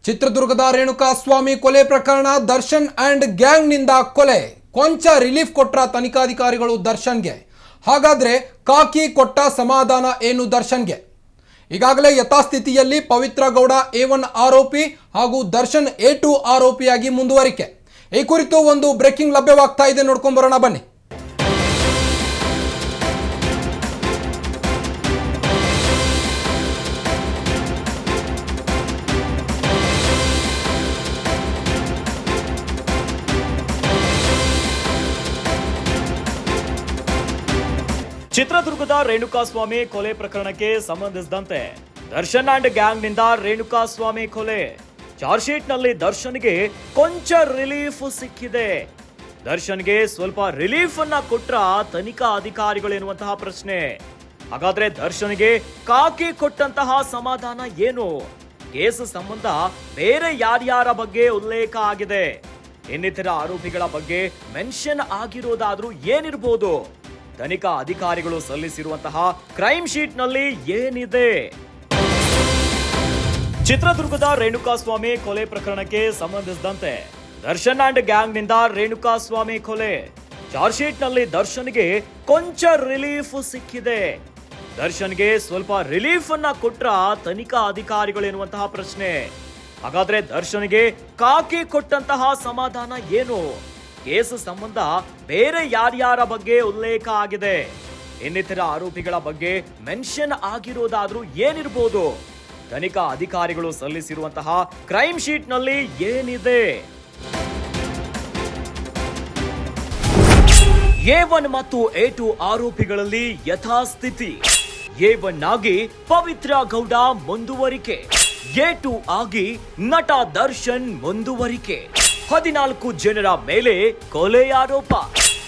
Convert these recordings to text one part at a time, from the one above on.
ಚಿತ್ರದುರ್ಗದ ರೇಣುಕಾಸ್ವಾಮಿ ಕೊಲೆ ಪ್ರಕರಣ ದರ್ಶನ್ ಅಂಡ್ ಗ್ಯಾಂಗ್ನಿಂದ ಕೊಲೆ ಕೊಂಚ ರಿಲೀಫ್ ಕೊಟ್ರ ತನಿಖಾಧಿಕಾರಿಗಳು ದರ್ಶನ್ಗೆ. ಹಾಗಾದ್ರೆ ಕಾಕಿ ಕೊಟ್ಟ ಸಮಾಧಾನ ಏನು ದರ್ಶನ್ಗೆ? ಈಗಾಗಲೇ ಯಥಾಸ್ಥಿತಿಯಲ್ಲಿ ಪವಿತ್ರ ಗೌಡ A1 ಆರೋಪಿ ಹಾಗೂ ದರ್ಶನ್ A2 ಆರೋಪಿಯಾಗಿ ಮುಂದುವರಿಕೆ. ಈ ಕುರಿತು ಒಂದು ಬ್ರೇಕಿಂಗ್ ಲಭ್ಯವಾಗ್ತಾ ಇದೆ, ನೋಡ್ಕೊಂಡು ಬರೋಣ ಬನ್ನಿ. ಚಿತ್ರದುರ್ಗದ ರೇಣುಕಾಸ್ವಾಮಿ ಕೊಲೆ ಪ್ರಕರಣಕ್ಕೆ ಸಂಬಂಧಿಸಿದಂತೆ ದರ್ಶನ್ ಅಂಡ್ ಗ್ಯಾಂಗ್ನಿಂದ ರೇಣುಕಾಸ್ವಾಮಿ ಕೊಲೆ ಚಾರ್ಜ್ ಶೀಟ್ ನಲ್ಲಿ ದರ್ಶನ್ಗೆ ಕೊಂಚ ರಿಲೀಫ್ ಸಿಕ್ಕಿದೆ. ದರ್ಶನ್ಗೆ ಸ್ವಲ್ಪ ರಿಲೀಫ್ ಅನ್ನ ಕೊಟ್ರ ತನಿಖಾ ಅಧಿಕಾರಿಗಳು ಎನ್ನುವಂತಹ ಪ್ರಶ್ನೆ. ಹಾಗಾದ್ರೆ ದರ್ಶನ್ಗೆ ಕಾಕಿ ಕೊಟ್ಟಂತಹ ಸಮಾಧಾನ ಏನು? ಕೇಸ್ ಸಂಬಂಧ ಬೇರೆ ಯಾರ್ಯಾರ ಬಗ್ಗೆ ಉಲ್ಲೇಖ ಆಗಿದೆ? ಇನ್ನಿತರ ಆರೋಪಿಗಳ ಬಗ್ಗೆ ಮೆನ್ಷನ್ ಆಗಿರೋದಾದ್ರೂ ಏನಿರಬಹುದು? ತನಿಖಾ ಅಧಿಕಾರಿಗಳು ಸಲ್ಲಿಸಿರುವಂತಹ ಕ್ರೈಮ್ ಶೀಟ್ ನಲ್ಲಿ ಏನಿದೆ? ಚಿತ್ರದುರ್ಗದ ರೇಣುಕಾಸ್ವಾಮಿ ಕೊಲೆ ಪ್ರಕರಣಕ್ಕೆ ಸಂಬಂಧಿಸಿದಂತೆ ದರ್ಶನ್ ಅಂಡ್ ಗ್ಯಾಂಗ್ನಿಂದ ರೇಣುಕಾಸ್ವಾಮಿ ಕೊಲೆ ಚಾರ್ಜ್ ಶೀಟ್ ನಲ್ಲಿ ದರ್ಶನ್ಗೆ ಕೊಂಚ ರಿಲೀಫ್ ಸಿಕ್ಕಿದೆ. ದರ್ಶನ್ಗೆ ಸ್ವಲ್ಪ ರಿಲೀಫ್ ಅನ್ನ ಕೊಟ್ರ ತನಿಖಾ ಅಧಿಕಾರಿಗಳು ಎನ್ನುವಂತಹ ಪ್ರಶ್ನೆ. ಹಾಗಾದ್ರೆ ದರ್ಶನ್ಗೆ ಕಾಕಿ ಕೊಟ್ಟಂತಹ ಸಮಾಧಾನ ಏನು? ಕೇಸ್ ಸಂಬಂಧ ಬೇರೆ ಯಾರ್ಯಾರ ಬಗ್ಗೆ ಉಲ್ಲೇಖ ಆಗಿದೆ? ಇನ್ನಿತರ ಆರೋಪಿಗಳ ಬಗ್ಗೆ ಮೆನ್ಷನ್ ಆಗಿರೋದಾದ್ರೂ ಏನಿರಬಹುದು? ತನಿಖಾ ಅಧಿಕಾರಿಗಳು ಸಲ್ಲಿಸಿರುವಂತಹ ಕ್ರೈಮ್ ಶೀಟ್ ನಲ್ಲಿ ಏನಿದೆ? A1 ಮತ್ತು A2 ಆರೋಪಿಗಳಲ್ಲಿ ಯಥಾಸ್ಥಿತಿ. A1 ಆಗಿ ಪವಿತ್ರ ಗೌಡ ಮುಂದುವರಿಕೆ, A2 ಆಗಿ ನಟ ದರ್ಶನ್ ಮುಂದುವರಿಕೆ. 14 ಜನರ ಮೇಲೆ ಕೊಲೆ ಆರೋಪ,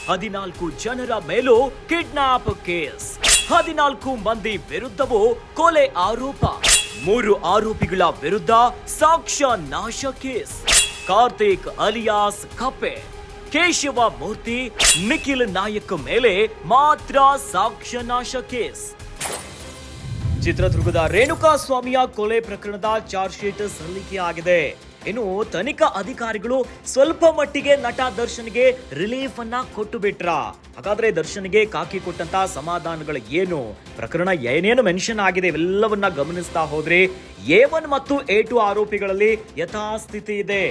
14 ಜನರ ಮೇಲೂ ಕಿಡ್ನಾಪ್ ಕೇಸ್, 14 ಮಂದಿ ವಿರುದ್ಧವೂ ಕೊಲೆ ಆರೋಪ, 3 ಆರೋಪಿಗಳ ವಿರುದ್ಧ ಸಾಕ್ಷ್ಯ ನಾಶ ಕೇಸ್. ಕಾರ್ತಿಕ್ ಅಲಿಯಾಸ್ ಕಪ್ಪೆ, ಕೇಶವ ಮೂರ್ತಿ, ನಿಖಿಲ್ ನಾಯಕ್ ಮೇಲೆ ಮಾತ್ರ ಸಾಕ್ಷ್ಯ ನಾಶ ಕೇಸ್. ಚಿತ್ರದುರ್ಗದ ರೇಣುಕಾಸ್ವಾಮಿಯ ಕೊಲೆ ಪ್ರಕರಣದ ಚಾರ್ಜ್ ಶೀಟ್ ಸಲ್ಲಿಕೆಯಾಗಿದೆ. ಇನ್ನು ತನಿಖಾ ಅಧಿಕಾರಿಗಳು ಸ್ವಲ್ಪ ಮಟ್ಟಿಗೆ ನಟ ದರ್ಶನ್ಗೆ ರಿಲೀಫ್ ಅನ್ನ ಕೊಟ್ಟು ಬಿಟ್ರ. ಹಾಗಾದ್ರೆ ದರ್ಶನ್ಗೆ ಕಾಕಿ ಕೊಟ್ಟಂತ ಸಮಾಧಾನಗಳು ಏನು? ಪ್ರಕರಣ ಏನೇನು ಮೆನ್ಷನ್ ಆಗಿದೆ ಇವೆಲ್ಲವನ್ನ ಗಮನಿಸ್ತಾ ಹೋದ್ರೆ A1 ಮತ್ತು A2 ಆರೋಪಿಗಳಲ್ಲಿ ಯಥಾಸ್ಥಿತಿ ಇದೆ.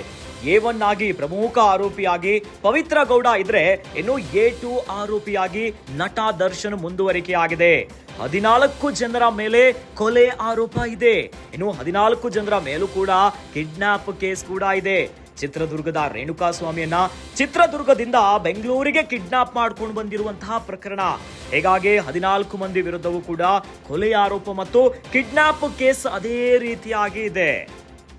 A1 ಆಗಿ ಪ್ರಮುಖ ಆರೋಪಿಯಾಗಿ ಪವಿತ್ರ ಗೌಡ ಇದ್ರೆ, ಇನ್ನು A2 ಆರೋಪಿಯಾಗಿ ನಟ ದರ್ಶನ್ ಮುಂದುವರಿಕೆಯಾಗಿದೆ. 14 ಜನರ ಮೇಲೆ ಕೊಲೆ ಆರೋಪ ಇದೆ. ಇನ್ನು 14 ಜನರ ಮೇಲೂ ಕೂಡ ಕಿಡ್ನಾಪ್ ಕೇಸ್ ಕೂಡ ಇದೆ. ಚಿತ್ರದುರ್ಗದ ರೇಣುಕಾಸ್ವಾಮಿಯನ್ನ ಚಿತ್ರದುರ್ಗದಿಂದ ಬೆಂಗಳೂರಿಗೆ ಕಿಡ್ನಾಪ್ ಮಾಡ್ಕೊಂಡು ಬಂದಿರುವಂತಹ ಪ್ರಕರಣ. ಹೀಗಾಗಿ 14 ಮಂದಿ ವಿರುದ್ಧವೂ ಕೂಡ ಕೊಲೆ ಆರೋಪ ಮತ್ತು ಕಿಡ್ನಾಪ್ ಕೇಸ್ ಅದೇ ರೀತಿಯಾಗಿ ಇದೆ.